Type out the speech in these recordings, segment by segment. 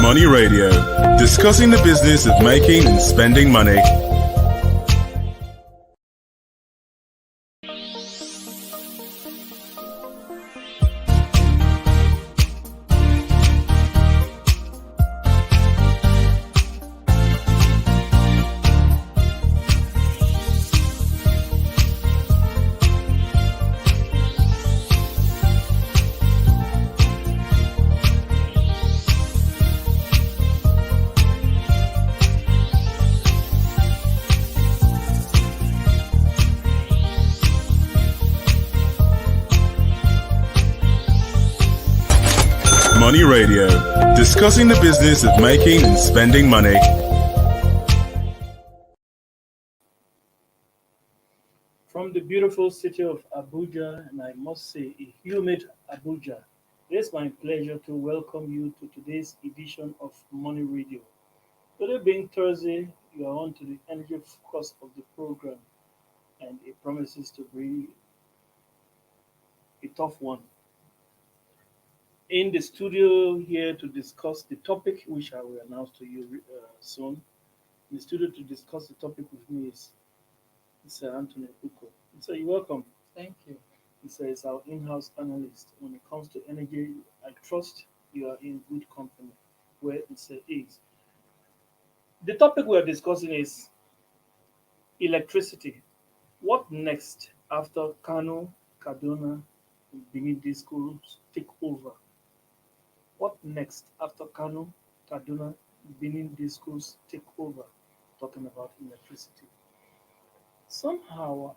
Money Radio, discussing the business of making and spending money. Money Radio, discussing the business of making and spending money. From the beautiful city of Abuja, and I must say a humid Abuja, it is my pleasure to welcome you to today's edition of Money Radio. Today being Thursday, you are on to the energy focus of the program, and it promises to be a tough one. In the studio here to discuss the topic, which I will announce to you soon. In the studio to discuss the topic with me is Mr. Anthony Uko. So you're welcome. Thank you. He says our in-house analyst. When it comes to energy, I trust you are in good company. Where it is. The topic we are discussing is electricity. What next after Kano, Kaduna, Benin Disco take over? What next after Kano, Kaduna, Benin Discos take over? Talking about electricity. Somehow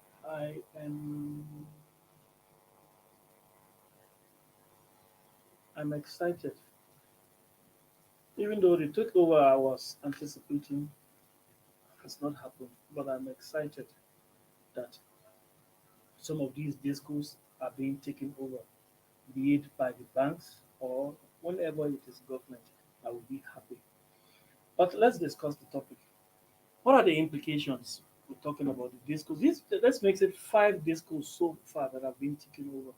I'm excited. Even though the takeover I was anticipating has not happened, but I'm excited that some of these discos are being taken over, be it by the banks or whenever it is government. I will be happy. But let's discuss the topic. What are the implications? We're talking about the discos. Let's make it five discos so far that have been taken over.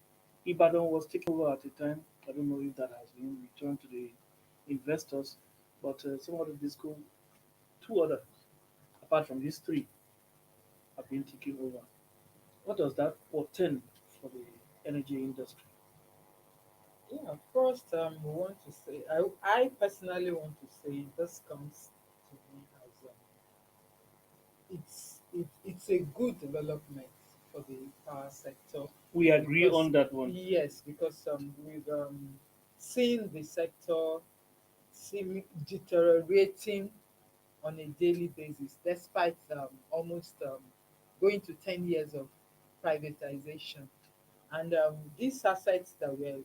Ibadan was taken over at the time. I don't know if that has been returned to the investors, but some of the disco, two others, apart from these three, have been taken over. What does that portend for the energy industry? Yeah, first, we want to say, I personally want to say this comes to me as it's a good development for the power sector. We agree Because on that one. yes, because we've seen the sector seem deteriorating on a daily basis, despite almost going to 10 years of privatization. And these assets that were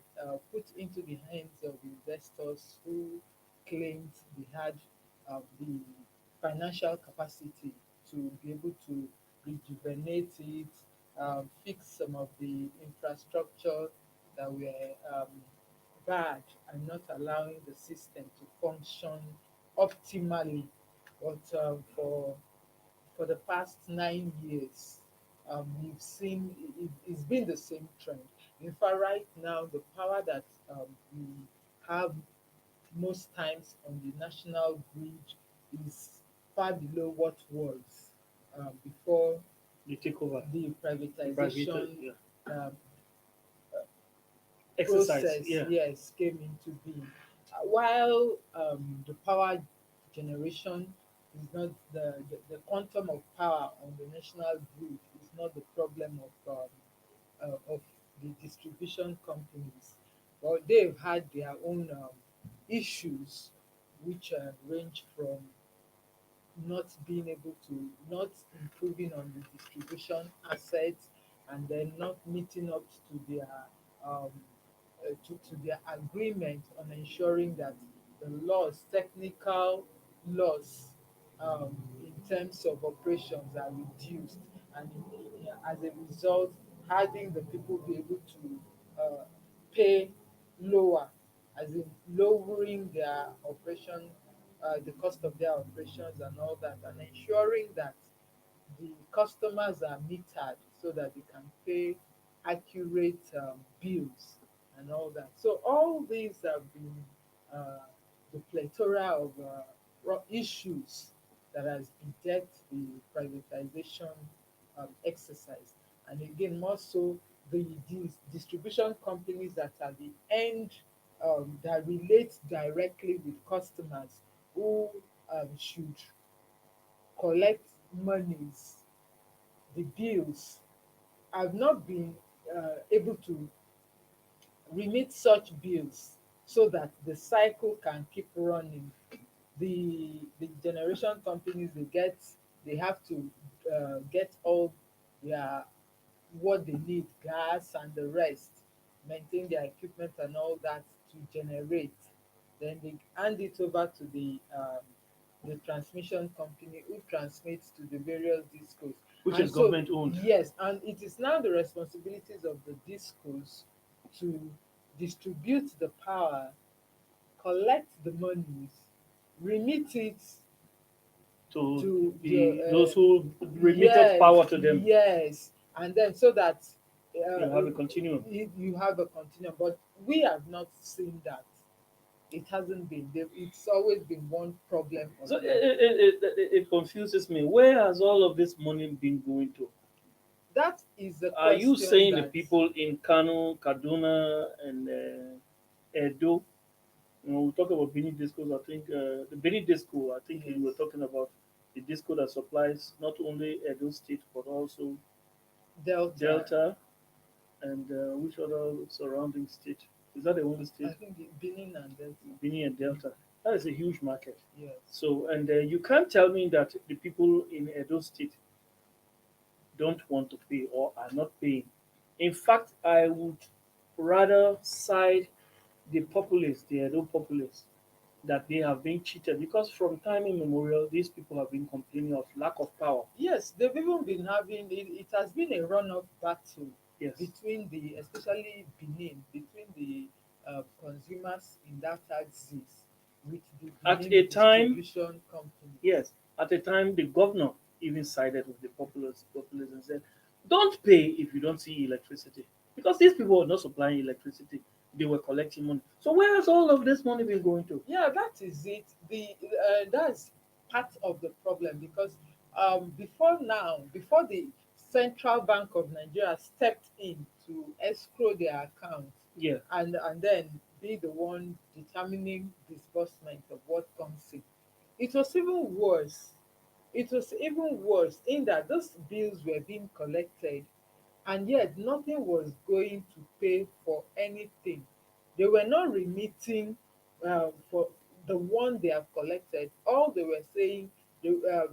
put into the hands of investors who claimed they had the financial capacity to be able to rejuvenate it, fix some of the infrastructure that were bad and not allowing the system to function optimally. But for the past 9 years, we've seen it's been the same trend. In fact, right now, the power that we have most times on the national grid is far below what was before The takeover, the private, privatization yeah. um, Exercise, process, yeah. yes, came into being. While the power generation is not the quantum of power on the national grid is not the problem of the distribution companies, but they've had their own issues, which range from not being able to not improving on the distribution assets and then not meeting up to their um, to their agreement on ensuring that the laws, technical laws, in terms of operations are reduced, and as a result, having the people be able to pay lower, as in lowering their operation, the cost of their operations and all that, and ensuring that the customers are metered so that they can pay accurate bills and all that. So all these have been uh, the plethora of issues that has bedecked the privatization exercise. And again, more so these distribution companies that are the end, that relate directly with customers who should collect monies, the bills, have not been able to remit such bills so that the cycle can keep running. The generation companies, they have to get all their what they need, gas and the rest, maintain their equipment and all that to generate. Then they hand it over to the transmission company who transmits to the various discos. Which And is so, government owned. yes, and it is now the responsibilities of the discos to distribute the power, collect the monies, remit it To to those who remitted yes, power to them. yes, and then so that You have a continuum. you have a continuum. But we have not seen that. It hasn't been there. It's always been one problem or So the other. it confuses me. Where has all of this money been going to? That is the Are you question saying the that people in Kano, Kaduna, and Edo? You know, we talk about Benin Discos. I think the Benin Disco. I think you were yes, talking about the disco that supplies not only Edo State but also Delta, Delta and which other surrounding state? Is that the only I state? think the Benin and Delta, Benin and Delta. That is a huge market. yes. So, and you can't tell me that the people in Edo State don't want to pay or are not paying. In fact, I would rather side the populace, the Edo populace, that they have been cheated because from time immemorial, these people have been complaining of lack of power. Yes, they've even been having it. It has been a run-off battle Yes. between especially Benin, between the consumers in that axis with the At Benin a time, distribution company. yes, at a time, the governor even sided with the populace and said, don't pay if you don't see electricity. Because these people were not supplying electricity, they were collecting money. So, where has all of this money been going to? Yeah, that is it. That's part of the problem because before the Central Bank of Nigeria stepped in to escrow their accounts Yeah, and then be the one determining disbursement of what comes in. It was even worse. It was even worse in that those bills were being collected and yet nothing was going to pay for anything. They were not remitting for the one they have collected. All they were saying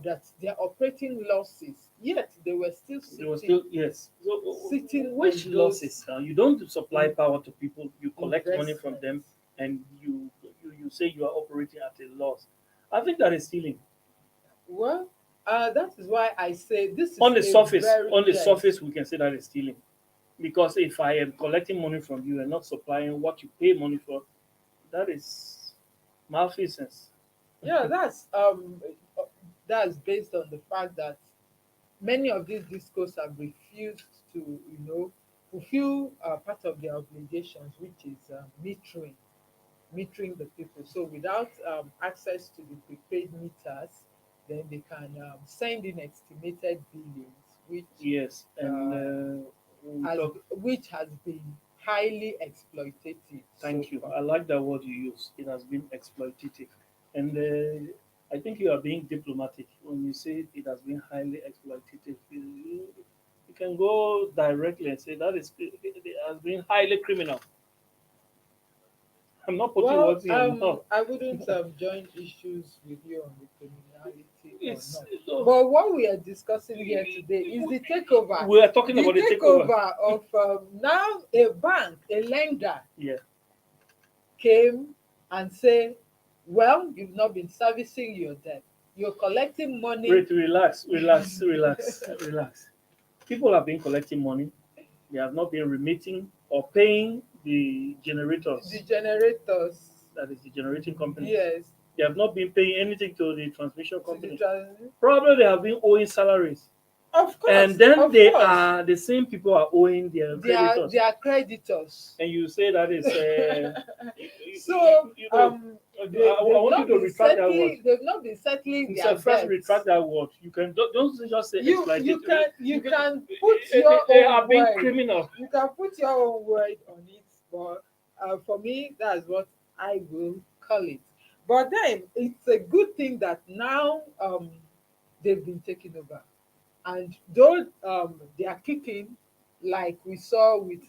that they're operating losses, yet they were still they were still, yes. So, sitting which on those losses? You don't supply in- power to people, you collect money from them, investments. and you say you are operating at a loss. I think that is stealing. Well, that is why I say this On is the a surface, very on the yes. surface, we can say that is stealing. Because if I am collecting money from you and not supplying what you pay money for, that is malfeasance. Yeah, that's based on the fact that many of these discos have refused to, fulfill part of their obligations, which is metering the people. So without access to the prepaid meters, then they can send in estimated billings, Yes, and uh, we talk. which has been highly exploitative so Thank you. far. I like that word you use. It has been exploitative, and I think you are being diplomatic when you say it has been highly exploitative. You can go directly and say that it has been highly criminal. I'm not putting Well, words in your mouth. I wouldn't join issues with you on the criminality or It's not. so But what we are discussing here today is the takeover. we are talking The about the takeover. takeover of now a bank, a lender Yeah. came and say, well, you've not been servicing your debt. You're collecting money. Wait, relax, relax, relax, relax. People have been collecting money. They have not been remitting or paying the The generators. generators, That is the generating companies. yes, They have not been paying anything to the transmission to the company. trans. Probably they have been owing salaries. Of And course, then of they course, are the same people are owing their they creditors. are creditors. And you say that is you, So you know I want you to retract that word. They've not been settling So their first, debts. retract that word. You can don't just say You exploitative. can put your They own are being word. criminal. You can put your own word on it, but for me, that's what I will call it. But then it's a good thing that now they've been taken over, and though they are kicking, like we saw with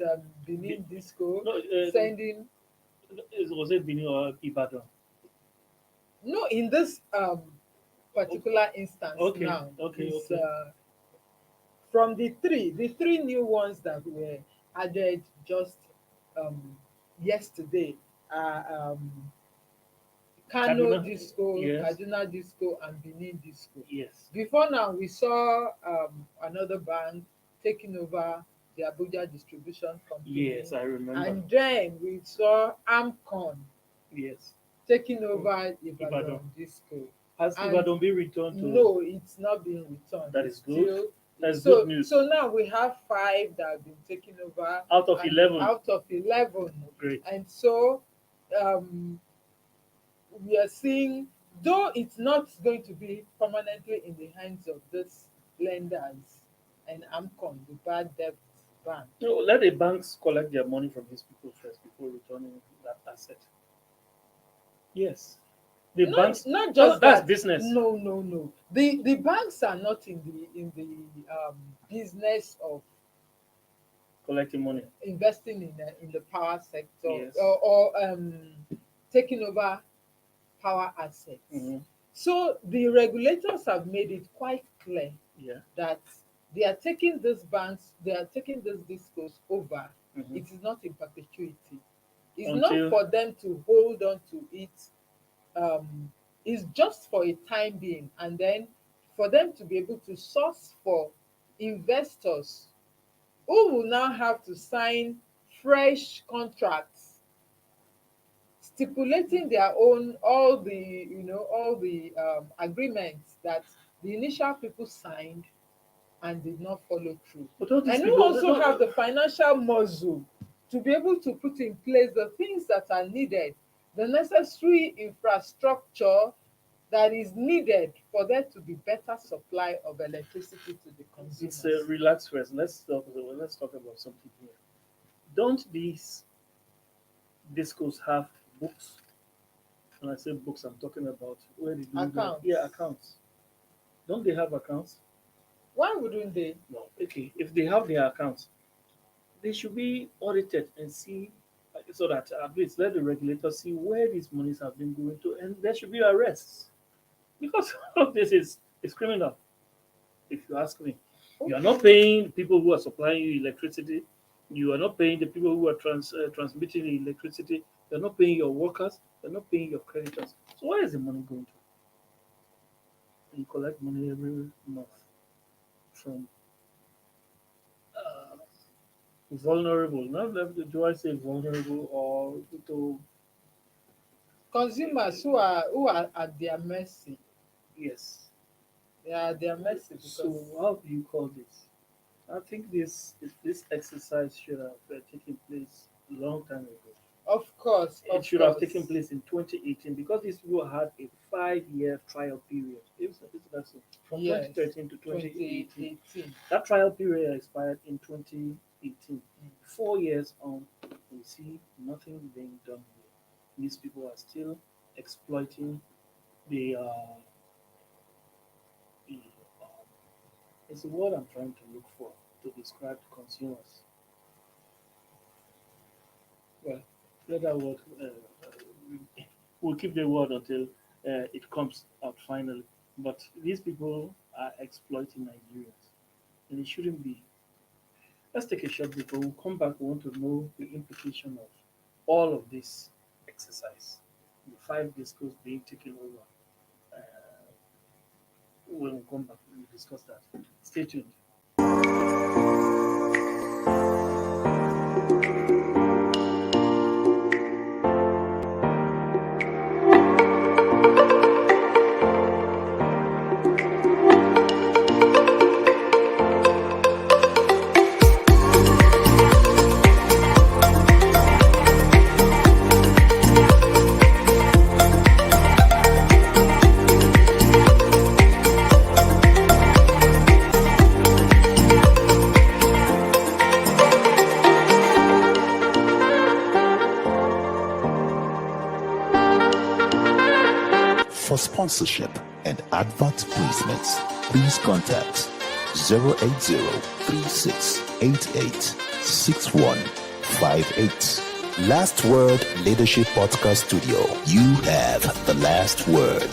Benin Disco, No, sending was it Benin or Ibadan? no in this particular instance Okay, now okay, is okay. from the three new ones that were added just um, yesterday are Kano Kaduna, Disco, yes, Kaduna Disco, and Benin Disco. yes, Before now, we saw another bank taking over the Abuja Distribution Company, yes. I remember. and then we saw Amcon Yes, taking over Ibadan. Ibadan Disco. Has And Ibadan been returned to? no, it's not being returned. That It's is good. still That's so good news. so now we have five that have been taken over Out of and 11. out of 11. Great. And so um we are seeing, though it's not going to be permanently in the hands of these lenders and AMCON, the bad debt bank. No, let the banks collect their money from these people first before returning that asset. Yes, the banks. Not just That's that. business. No. The banks are not in the business of Collecting money. investing in the power sector, Yes. or taking over power assets. Mhm. So the regulators have made it quite clear Yeah. that they are taking these banks, they are taking these discos over. Mhm. It is not in perpetuity. It's Until- not for them to hold on to it. It's just for a time being, and then for them to be able to source for investors who will now have to sign fresh contracts stipulating their own all the agreements that the initial people signed and did not follow through, But all these and who people also have the financial muscle to be able to put in place the things that are needed, the necessary infrastructure that is needed for there to be better supply of electricity to the It's consumers. relax first. Let's talk about something here. Don't these discos have books? When I say books, I'm talking about where they do Accounts. Yeah, accounts. Don't they have accounts? Why wouldn't they? No. Okay. If they have their accounts, they should be audited and see, so that at least let the regulators see where these monies have been going to, and there should be arrests because all of this is criminal. If you ask me, you are not paying the people who are supplying you electricity. You are not paying the people who are transmitting the electricity. You're not paying your workers. You're not paying your creditors. So where is the money going to? You collect money every month from uh, vulnerable. Not left. Do I say vulnerable or to? Consumers who are at their mercy. Yes. They are at their mercy So because how do you call this? I think this exercise should have taken place a long time ago. of course, It should have taken place in 2018 because these people had a 5-year trial period. That's it, from Yes, 2013 to 2018. 2018. That trial period expired in 2018. 4 years on, we see nothing being done here. These people are still exploiting the. The it's the word I'm trying to look for to describe the consumers. Well, let that word. We'll keep the word until it comes out finally. But these people are exploiting Nigerians, and it shouldn't be. Let's take a short break. When we come back, we want to know the implication of all of this exercise. The 5 discos being taken over. When we come back, we'll discuss that. Stay tuned. sponsorship, and advert placements, please contact 080-3688-6158. Last Word Leadership Podcast Studio. You have the last word.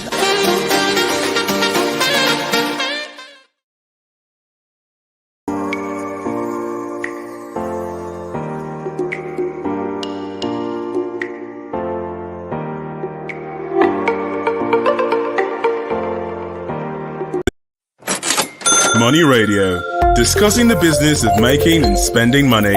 Money Radio, discussing the business of making and spending money.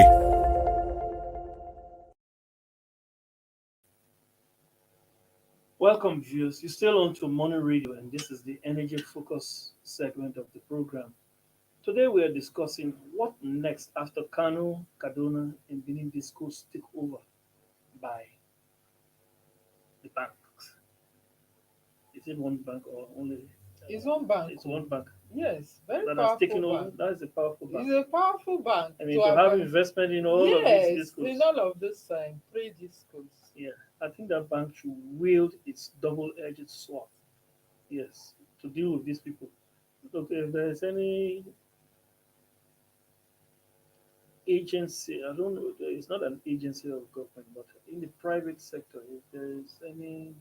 Welcome, viewers. You're still on to Money Radio, and this is the energy focus segment of the program. Today, we are discussing what next after Kano, Kaduna, and Benin Discos take over by the banks. Is it one bank or only? It's one bank. It's one bank Yes, very that has taken powerful over. bank. That is a powerful bank. It's a powerful bank. I mean, to have investment in all of these yes, discos. in all of this three discos. Yeah, I think that bank should wield its double-edged sword. Yes, to deal with these people. Look, if there is any agency, I don't know, it's not an agency of government, but in the private sector, if there is any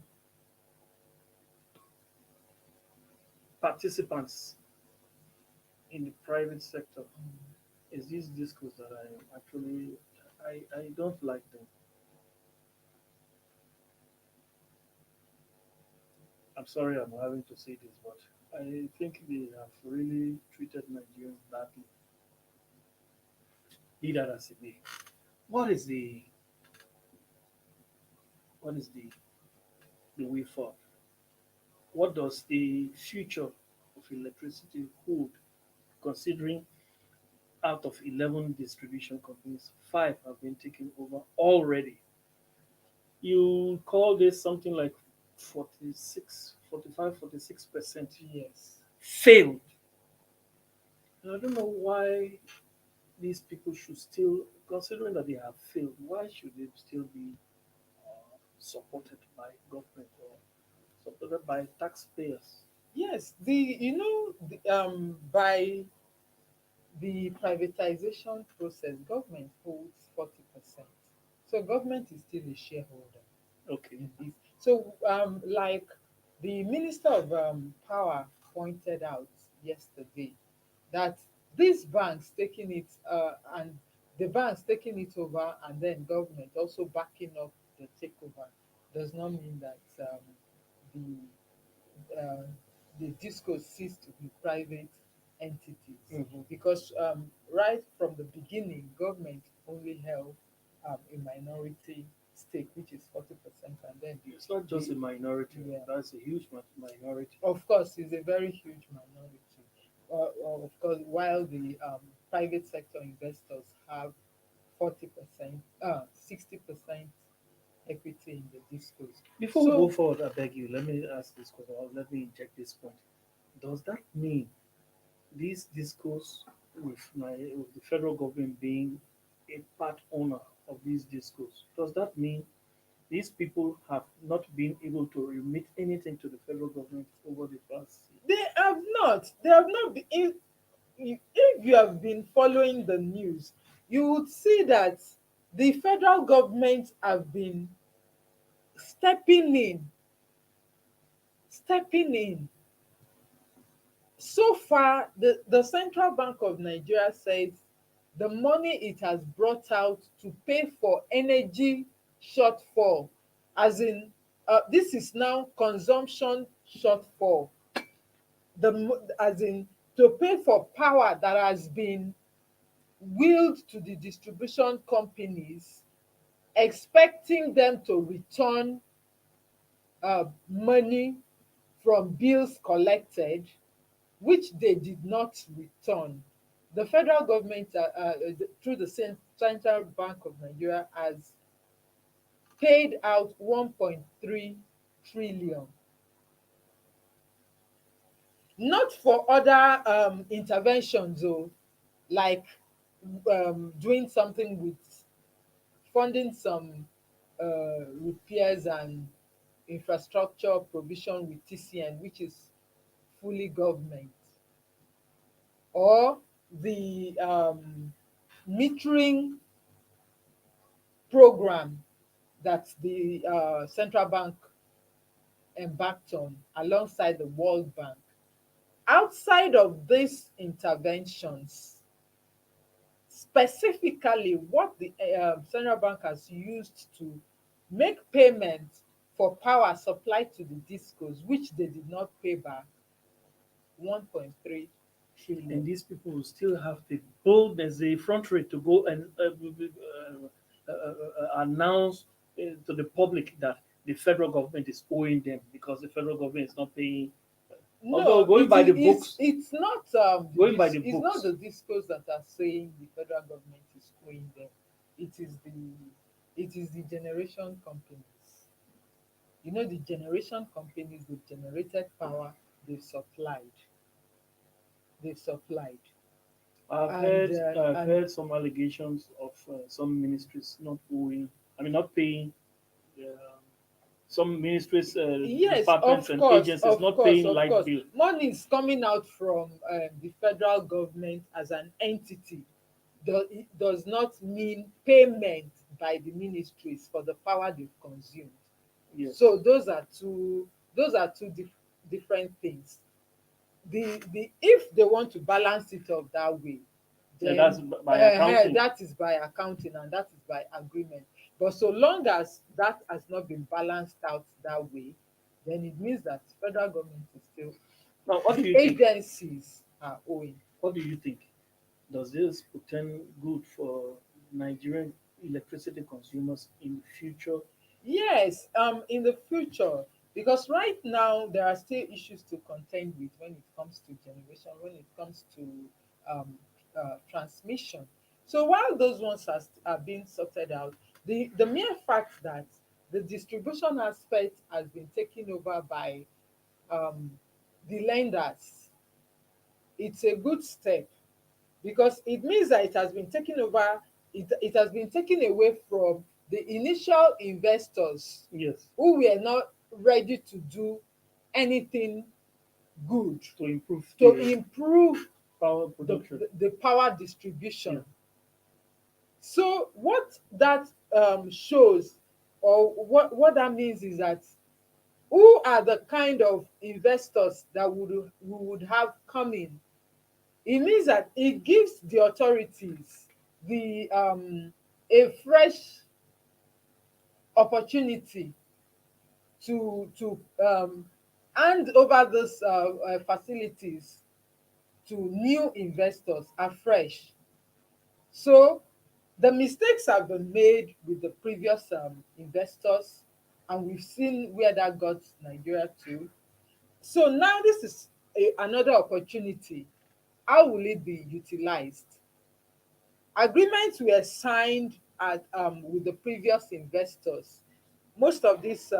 participants in the private sector, is these discos that I actually, I don't like them. I'm sorry I'm having to say this, but I think they have really treated Nigerians badly. Be that as it may. What is the what is the way forward? What does the future of electricity hold, considering out of 11 distribution companies, 5 have been taken over already? You call this something like 46% Yes. failed. And I don't know why these people should still, considering that they have failed, why should they still be supported by government or supported by taxpayers? Yes, by the privatization process, government holds 40%. So government is still a shareholder Okay. in this. So like the Minister of Power pointed out yesterday, that these banks taking it and the banks taking it over and then government also backing up the takeover does not mean that uh, the disco cease to be private entities, Mhm. because right from the beginning, government only held a minority stake, which is 40%, and then It's not just a minority, yeah. that's a huge minority. Of course, it's a very huge minority. Of course, while the private sector investors have 40%, 60% equity in the discos. Before we go So forward, I beg you, let me ask this question, or let me inject this point. Does that mean these discos with the federal government being a part owner of these discos, does that mean these people have not been able to remit anything to the federal government over the past year? they have not. They have not been. If you have been following the news, you would see that the federal government have been stepping in, stepping in. So far, the Central Bank of Nigeria says the money it has brought out to pay for energy shortfall, as in this is now consumption shortfall, as in to pay for power that has been willed to the distribution companies, expecting them to return money from bills collected, which they did not return. The federal government, through the Central Bank of Nigeria, has paid out 1.3 trillion, not for other interventions, though, like doing something with funding some repairs and infrastructure provision with TCN, which is fully government, or the metering program that the central bank embarked on alongside the World Bank. Outside of these interventions, specifically what the central bank has used to make payments for power supplied to the discos, which they did not pay back, 1.3 And trillion. these people will still have the boldness, the front rate to go and announce to the public that the federal government is owing them because the federal government is not paying. Although No, going by the books, it's not going by the it's not books, the discos that are saying the federal government is owing them. It is the generation companies. You know, the generation companies, they've generated power, they've supplied, they've supplied, and I've heard some allegations of some ministries not owing. I mean, not paying. Uh, some ministries, yes, departments, and agencies not paying of light course, bill. money is coming out from the federal government as an entity. It does not mean payment by the ministries for the power they've consumed. Yes. So those are two different things. The if they want to balance it up that way, Yeah, that's then by accounting. that is by accounting and that is by agreement. But so long as that has not been balanced out that way, then it means that federal government is still, Now, what do the you think? agencies are owing. What do you think? Does this portend good for Nigerian electricity consumers in the future? Yes, in the future, because right now there are still issues to contend with when it comes to generation, when it comes to um, transmission. So while those ones are being sorted out, the mere fact that the distribution aspect has been taken over by um, the lenders, it's a good step because it means that it has been taken over, it has been taken away from the initial investors Yes, who were not ready to do anything good to improve to the improve power the, production. the power distribution. Yeah. So what that shows, or what that means is that who are the kind of investors that we would have come in. It means that it gives the authorities the a fresh opportunity to hand over those facilities to new investors afresh. So the mistakes have been made with the previous investors, and we've seen where that got Nigeria to. So now this is another opportunity. How will it be utilized? Agreements were signed with the previous investors. Most of these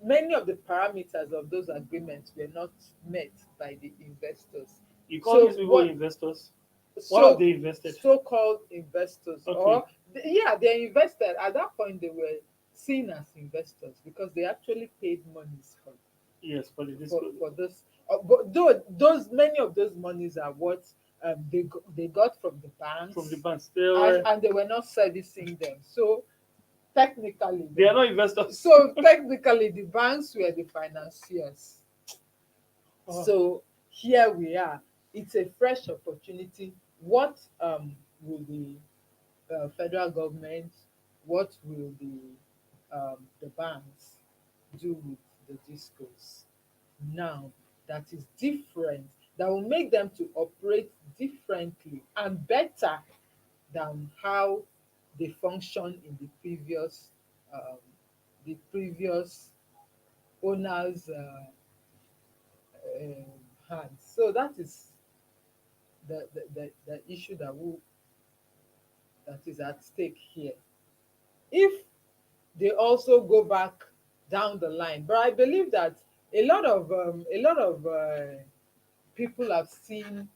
many of the parameters of those agreements were not met by the investors. You call So these people what investors? What have so they invested? so-called investors, Okay. or yeah, they invested at that point. They were seen as investors because they actually paid monies Yes, but it is for this. But though those many of those monies are what they got from the from the banks, banks. They and they were not servicing them. So technically, they are not investors. the banks were the financiers. Oh, So here we are. It's a fresh opportunity. What will the federal government, what will the banks do with the discos now that is different, that will make them to operate differently and better than how they function in um, the previous owners' hands. So that is the issue that is at stake here. If they also go back down the line, but I believe that a lot of people have seen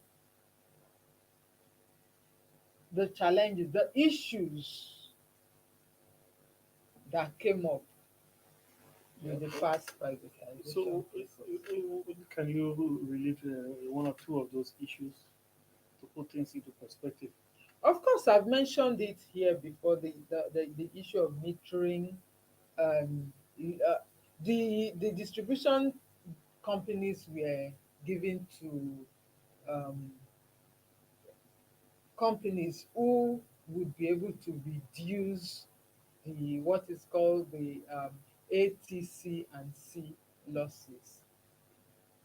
the challenges, the issues that came up with the fast privatization So, process. can you relate one or two of those issues to put things into perspective? Of course, I've mentioned it here before, the issue of metering. Um, uh, the distribution companies were given to um, companies who would be able to reduce the what is called the ATC and C losses,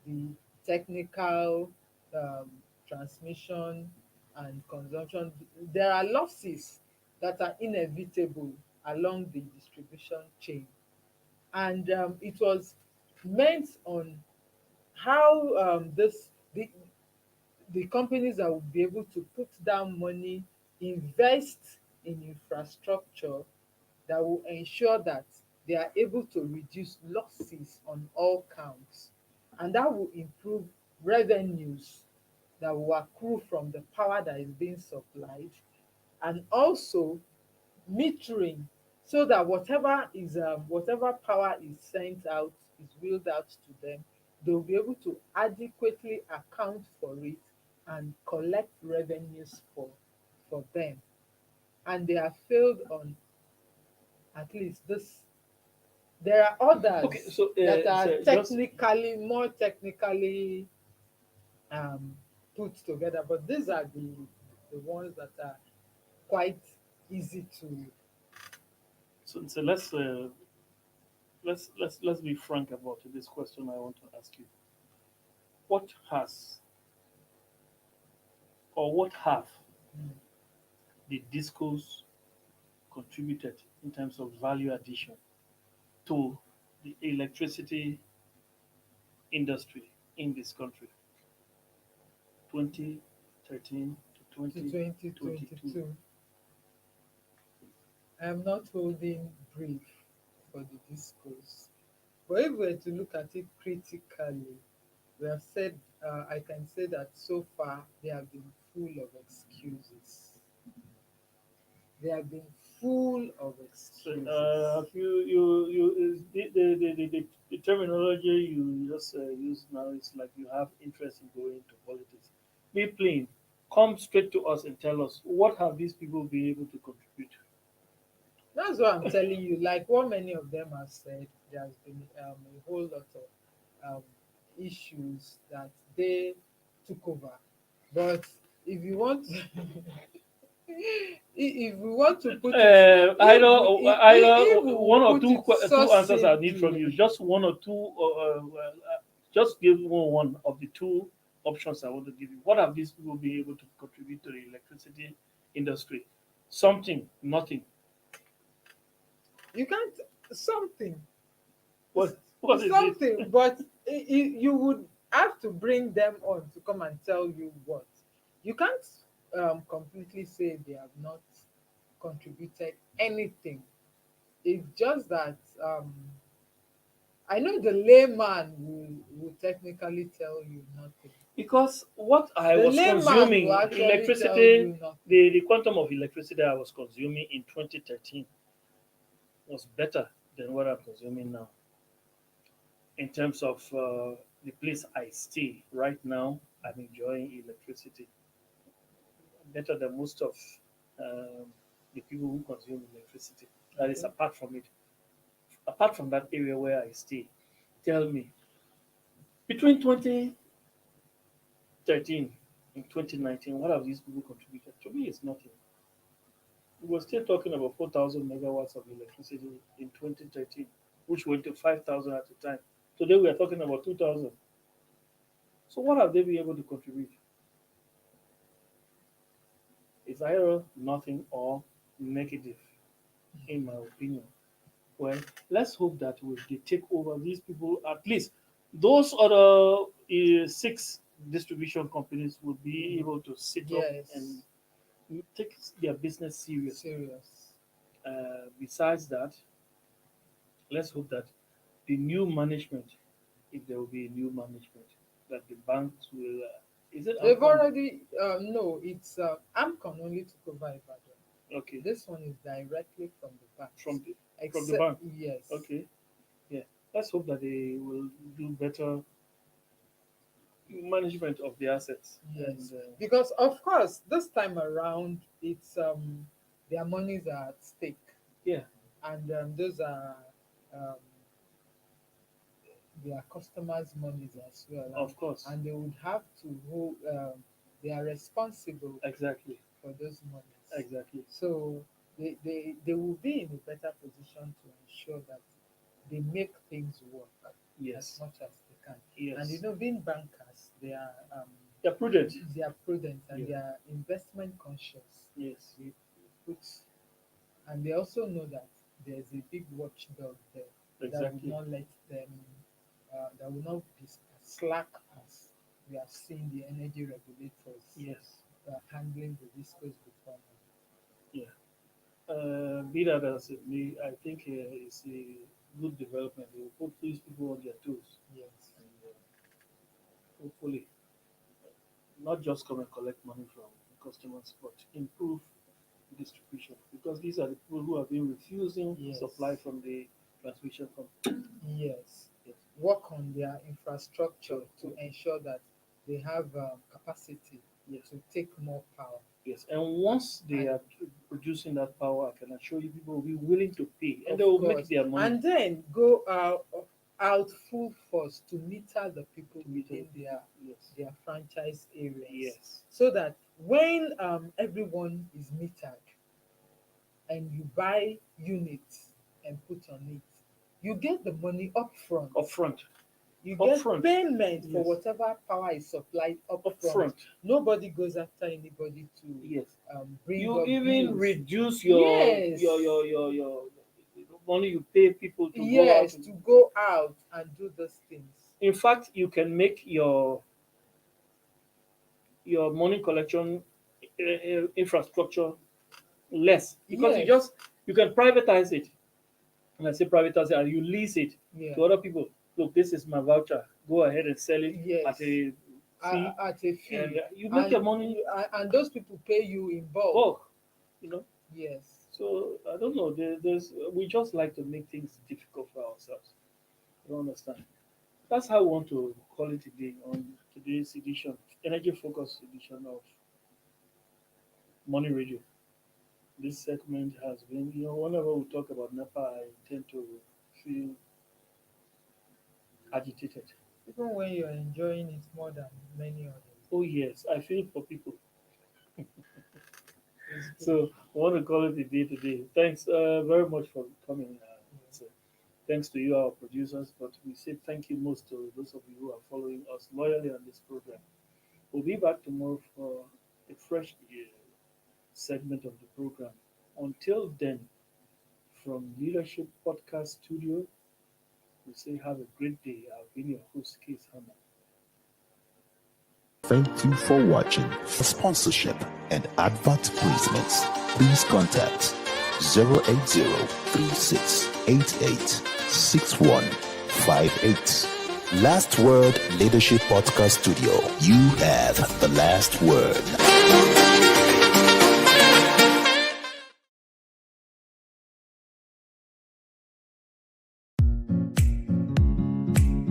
the technical um, transmission and consumption. There are losses that are inevitable along the distribution chain, and it was meant on how the companies that will be able to put down money, invest in infrastructure that will ensure that they are able to reduce losses on all counts, and that will improve revenues that will accrue from the power that is being supplied, and also metering, so that whatever power is sent out, is wheeled out to them, they'll be able to adequately account for it and collect revenues for them. And they have failed on at least this. There are Okay, others so, that are just more technically um, put together, but these are the ones that are quite easy to. so let's be frank about this question I want to ask you. What has or what have Mm. the discos contributed in terms of value addition to the electricity industry in this country, 2013 to To 2022? 2022. I am not holding brief for the discourse. But if we were to look at it critically, we have said, I can say that so far they have been full of excuses. They have been full of So, excuses. the terminology you just use now is like you have interest in going into politics. Be plain. Come straight to us and tell us what have these people been able to contribute. That's what I'm telling you. Like what many of them have said, there's been a whole lot of issues that they took over. But if you want, if we want to put it, Either if we will one or put it two answers I need from you. succinctly, Just one or two. Just give me one of the two options I want to give you. What have these people been able to contribute to the electricity industry? Something, nothing. you can't something, What what is it? something, but you would have to bring them on to come and tell you what. You can't completely say they have not contributed anything. It's just that I know the layman will technically tell you nothing. Because what I The was layman will consuming, actually tell electricity, you nothing. the quantum of electricity I was consuming in 2013 was better than what I'm consuming now. In terms of the place I stay right now, I'm enjoying electricity better than most of um, the people who consume electricity. That is Okay. apart from it. Apart from that area where I stay, tell me between 2013 and 2019, what have these people contributed? To me, it's nothing. We were still talking about 4,000 megawatts of electricity in 2013, which went to 5,000 at the time. Today, we are talking about 2,000. So, what have they been able to contribute? It's either nothing or negative, in my opinion. Well, let's hope that with the takeover, these people, at least those other six distribution companies, will be able to sit up and Yes, take their business seriously. serious. Besides that, let's hope that the new management, if there will be a new management, that the banks will. Is it They've Amcon? already no, it's Amcon only took over Ibadan. Okay, This one is directly from the from banks. the from the Except bank. yes, Okay, yeah. let's hope that they will do better management of the assets. Yes, And, because of course this time around it's their monies are at stake, yeah, and those are um, their customers' monies as well, of course. and they would have to hold. They are responsible Exactly. for those monies. Exactly. So they will be in a better position to ensure that they make things work Yes. as much as they can. Yes. And you know, being bankers, They're prudent. they are prudent and Yeah. they are investment conscious. Yes. They put, and they also know that there's a big watchdog there that Exactly. will not let them, that will not be as slack as we have seen the energy regulators Yes. handling the discos before now. Yeah. Be that as it may, I think it's a good development. It will put these people on their toes. Yes. And hopefully, not just come and collect money from customers, but improve distribution. Because these are the people who have been refusing Yes. supply from the transmission company. Yes. Yes. Work on their infrastructure to ensure that they have capacity Yes. to take more power. Yes. And once they are producing that power, I can assure you people will be willing to pay and Of they will course. make their money. And then go out full force to meter the people Meter within Yes. their franchise areas. Yes. So that when everyone is metered and you buy units and put on it, you get the money up front. Upfront. You get upfront. payment for Yes. whatever power is supplied up front. Upfront. Nobody goes after anybody to Yes. bring You up even bills. reduce your Yes. your money you pay people to Yes, go out. to go out and do those things. In fact, you can make your money collection infrastructure less because Yes. you can privatize it. And I say privatize it, and you lease it Yeah. to other people. Look, this is my voucher. Go ahead and sell it Yes. at a fee, At a fee. and you make your money and those people pay you in bulk. bulk. You know. Yes. So I don't know. There's we just like to make things difficult for ourselves. You don't understand. That's how we want to call it today on today's edition, energy focused edition of Money Radio. This segment has been, whenever we talk about NEPA, I tend to feel agitated. Even when you're enjoying it more than many others. Oh yes, I feel for people. So I want to call it a day today. Thanks very much for coming. Thanks to you, our producers, but we say thank you most to those of you who are following us loyally on this program. We'll be back tomorrow for a fresh segment of the program. Until then, from Leadership Podcast Studio, we say have a great day. I've been your host, Keith Hammer. Thank you for watching. For sponsorship and advert placements, please contact 080-3688-6158. Last Word Leadership Podcast Studio. You have the last word.